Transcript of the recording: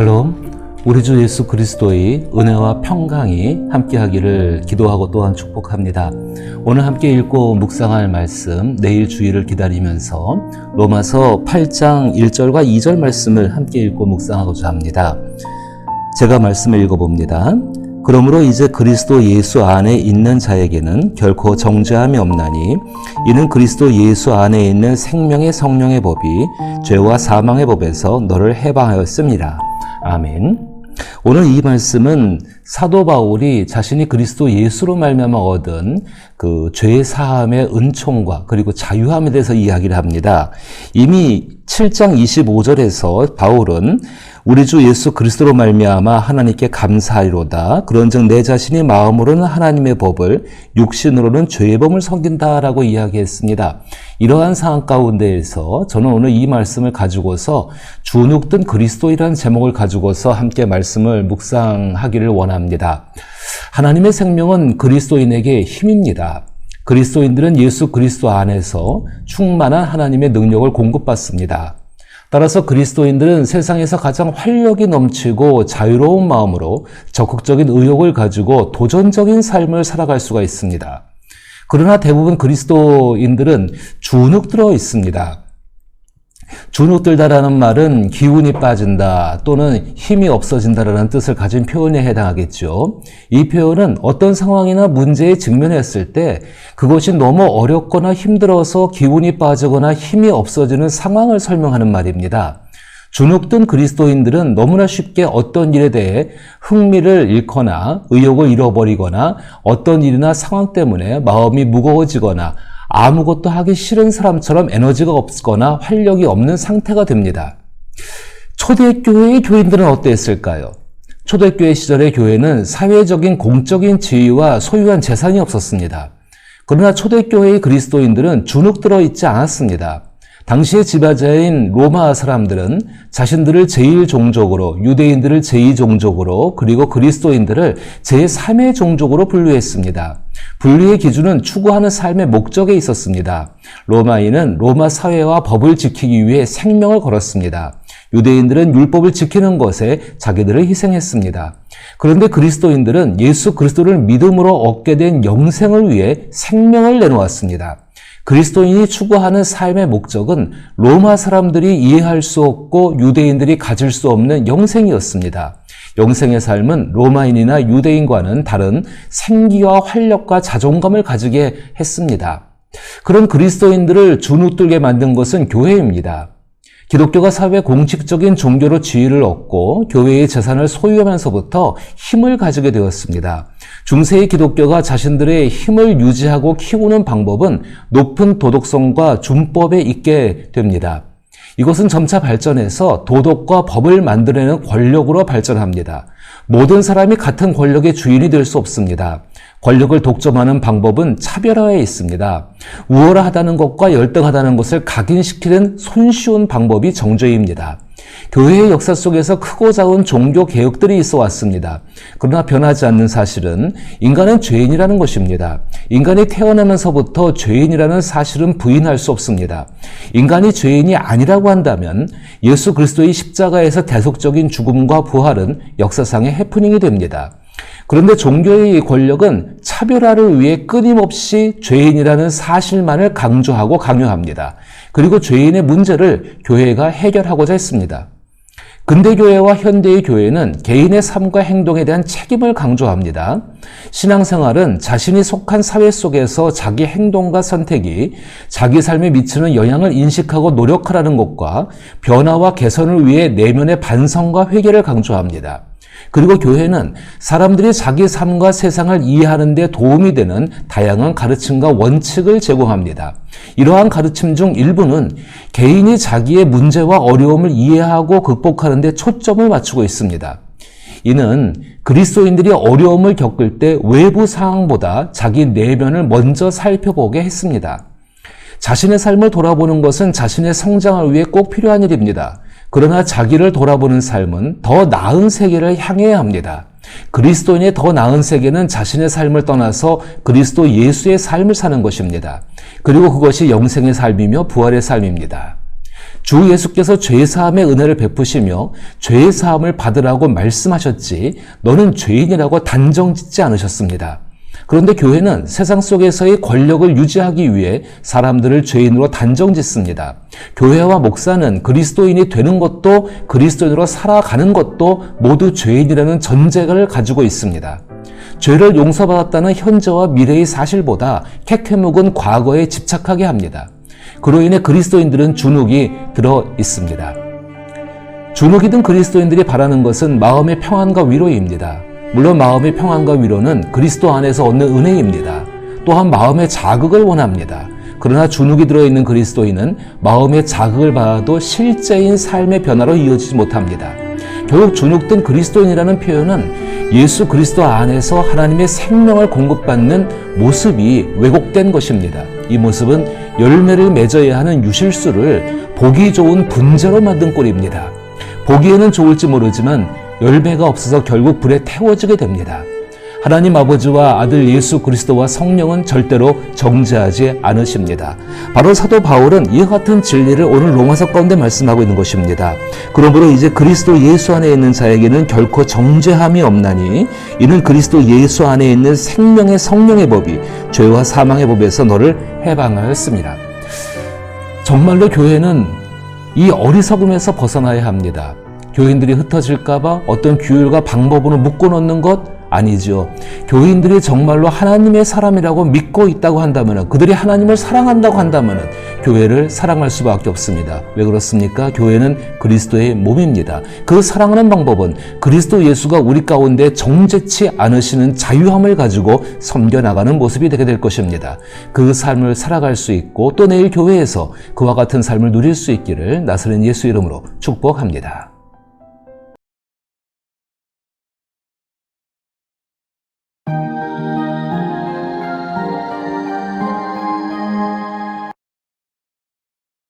샬롬, 우리 주 예수 그리스도의 은혜와 평강이 함께하기를 기도하고 또한 축복합니다. 오늘 함께 읽고 묵상할 말씀, 내일 주일을 기다리면서 로마서 8장 1절과 2절 말씀을 함께 읽고 묵상하고자 합니다. 제가 말씀을 읽어봅니다. 그러므로 이제 그리스도 예수 안에 있는 자에게는 결코 정죄함이 없나니 이는 그리스도 예수 안에 있는 생명의 성령의 법이 죄와 사망의 법에서 너를 해방하였습니다. 아멘. 오늘 이 말씀은 사도 바울이 자신이 그리스도 예수로 말미암아 얻은 그 죄 사함의 은총과 그리고 자유함에 대해서 이야기를 합니다. 이미 7장 25절에서 바울은 우리 주 예수 그리스도로 말미암아 하나님께 감사하리로다. 그런즉 내 자신이 마음으로는 하나님의 법을 육신으로는 죄의 법을 섬긴다라고 이야기했습니다. 이러한 상황 가운데에서 저는 오늘 이 말씀을 가지고서 주눅든 그리스도이라는 제목을 가지고서 함께 말씀을 묵상하기를 원합니다. 하나님의 생명은 그리스도인에게 힘입니다. 그리스도인들은 예수 그리스도 안에서 충만한 하나님의 능력을 공급받습니다. 따라서 그리스도인들은 세상에서 가장 활력이 넘치고 자유로운 마음으로 적극적인 의욕을 가지고 도전적인 삶을 살아갈 수가 있습니다. 그러나 대부분 그리스도인들은 주눅들어 있습니다. 주눅들다라는 말은 기운이 빠진다 또는 힘이 없어진다라는 뜻을 가진 표현에 해당하겠죠. 이 표현은 어떤 상황이나 문제에 직면했을 때 그것이 너무 어렵거나 힘들어서 기운이 빠지거나 힘이 없어지는 상황을 설명하는 말입니다. 주눅든 그리스도인들은 너무나 쉽게 어떤 일에 대해 흥미를 잃거나 의욕을 잃어버리거나 어떤 일이나 상황 때문에 마음이 무거워지거나 아무것도 하기 싫은 사람처럼 에너지가 없거나 활력이 없는 상태가 됩니다. 초대교회의 교인들은 어땠을까요? 초대교회 시절의 교회는 사회적인 공적인 지위와 소유한 재산이 없었습니다. 그러나 초대교회의 그리스도인들은 주눅들어 있지 않았습니다. 당시의 지배자인 로마 사람들은 자신들을 제1종족으로, 유대인들을 제2종족으로, 그리고 그리스도인들을 제3의 종족으로 분류했습니다. 분류의 기준은 추구하는 삶의 목적에 있었습니다. 로마인은 로마 사회와 법을 지키기 위해 생명을 걸었습니다. 유대인들은 율법을 지키는 것에 자기들을 희생했습니다. 그런데 그리스도인들은 예수 그리스도를 믿음으로 얻게 된 영생을 위해 생명을 내놓았습니다. 그리스도인이 추구하는 삶의 목적은 로마 사람들이 이해할 수 없고 유대인들이 가질 수 없는 영생이었습니다. 영생의 삶은 로마인이나 유대인과는 다른 생기와 활력과 자존감을 가지게 했습니다. 그런 그리스도인들을 주눅들게 만든 것은 교회입니다. 기독교가 사회 공식적인 종교로 지위를 얻고 교회의 재산을 소유하면서부터 힘을 가지게 되었습니다. 중세의 기독교가 자신들의 힘을 유지하고 키우는 방법은 높은 도덕성과 준법에 있게 됩니다. 이것은 점차 발전해서 도덕과 법을 만들어내는 권력으로 발전합니다. 모든 사람이 같은 권력의 주인이 될 수 없습니다. 권력을 독점하는 방법은 차별화에 있습니다. 우월하다는 것과 열등하다는 것을 각인시키는 손쉬운 방법이 정죄입니다. 교회의 역사 속에서 크고 작은 종교 개혁들이 있어 왔습니다. 그러나 변하지 않는 사실은 인간은 죄인이라는 것입니다. 인간이 태어나면서부터 죄인이라는 사실은 부인할 수 없습니다. 인간이 죄인이 아니라고 한다면 예수 그리스도의 십자가에서 대속적인 죽음과 부활은 역사상의 해프닝이 됩니다. 그런데 종교의 권력은 차별화를 위해 끊임없이 죄인이라는 사실만을 강조하고 강요합니다. 그리고 죄인의 문제를 교회가 해결하고자 했습니다. 근대교회와 현대의 교회는 개인의 삶과 행동에 대한 책임을 강조합니다. 신앙생활은 자신이 속한 사회 속에서 자기 행동과 선택이 자기 삶에 미치는 영향을 인식하고 노력하라는 것과 변화와 개선을 위해 내면의 반성과 회개를 강조합니다. 그리고 교회는 사람들이 자기 삶과 세상을 이해하는 데 도움이 되는 다양한 가르침과 원칙을 제공합니다. 이러한 가르침 중 일부는 개인이 자기의 문제와 어려움을 이해하고 극복하는 데 초점을 맞추고 있습니다. 이는 그리스도인들이 어려움을 겪을 때 외부 상황보다 자기 내면을 먼저 살펴보게 했습니다. 자신의 삶을 돌아보는 것은 자신의 성장을 위해 꼭 필요한 일입니다. 그러나 자기를 돌아보는 삶은 더 나은 세계를 향해야 합니다. 그리스도인의 더 나은 세계는 자신의 삶을 떠나서 그리스도 예수의 삶을 사는 것입니다. 그리고 그것이 영생의 삶이며 부활의 삶입니다. 주 예수께서 죄사함의 은혜를 베푸시며 죄사함을 받으라고 말씀하셨지 너는 죄인이라고 단정짓지 않으셨습니다. 그런데 교회는 세상 속에서의 권력을 유지하기 위해 사람들을 죄인으로 단정짓습니다. 교회와 목사는 그리스도인이 되는 것도 그리스도인으로 살아가는 것도 모두 죄인이라는 전제를 가지고 있습니다. 죄를 용서받았다는 현재와 미래의 사실보다 캐캐묵은 과거에 집착하게 합니다. 그로 인해 그리스도인들은 주눅이 들어 있습니다. 주눅이 든 그리스도인들이 바라는 것은 마음의 평안과 위로입니다. 물론 마음의 평안과 위로는 그리스도 안에서 얻는 은혜입니다. 또한 마음의 자극을 원합니다. 그러나 주눅이 들어있는 그리스도인은 마음의 자극을 받아도 실제인 삶의 변화로 이어지지 못합니다. 결국 주눅든 그리스도인이라는 표현은 예수 그리스도 안에서 하나님의 생명을 공급받는 모습이 왜곡된 것입니다. 이 모습은 열매를 맺어야 하는 유실수를 보기 좋은 분재로 만든 꼴입니다. 보기에는 좋을지 모르지만 열매가 없어서 결국 불에 태워지게 됩니다. 하나님 아버지와 아들 예수 그리스도와 성령은 절대로 정죄하지 않으십니다. 바로 사도 바울은 이와 같은 진리를 오늘 로마서 가운데 말씀하고 있는 것입니다. 그러므로 이제 그리스도 예수 안에 있는 자에게는 결코 정죄함이 없나니 이는 그리스도 예수 안에 있는 생명의 성령의 법이 죄와 사망의 법에서 너를 해방하였습니다. 정말로 교회는 이 어리석음에서 벗어나야 합니다. 교인들이 흩어질까봐 어떤 규율과 방법으로 묶어놓는 것 아니죠. 교인들이 정말로 하나님의 사람이라고 믿고 있다고 한다면, 그들이 하나님을 사랑한다고 한다면 교회를 사랑할 수밖에 없습니다. 왜 그렇습니까? 교회는 그리스도의 몸입니다. 그 사랑하는 방법은 그리스도 예수가 우리 가운데 정죄치 않으시는 자유함을 가지고 섬겨나가는 모습이 되게 될 것입니다. 그 삶을 살아갈 수 있고 또 내일 교회에서 그와 같은 삶을 누릴 수 있기를 나사렛 예수 이름으로 축복합니다.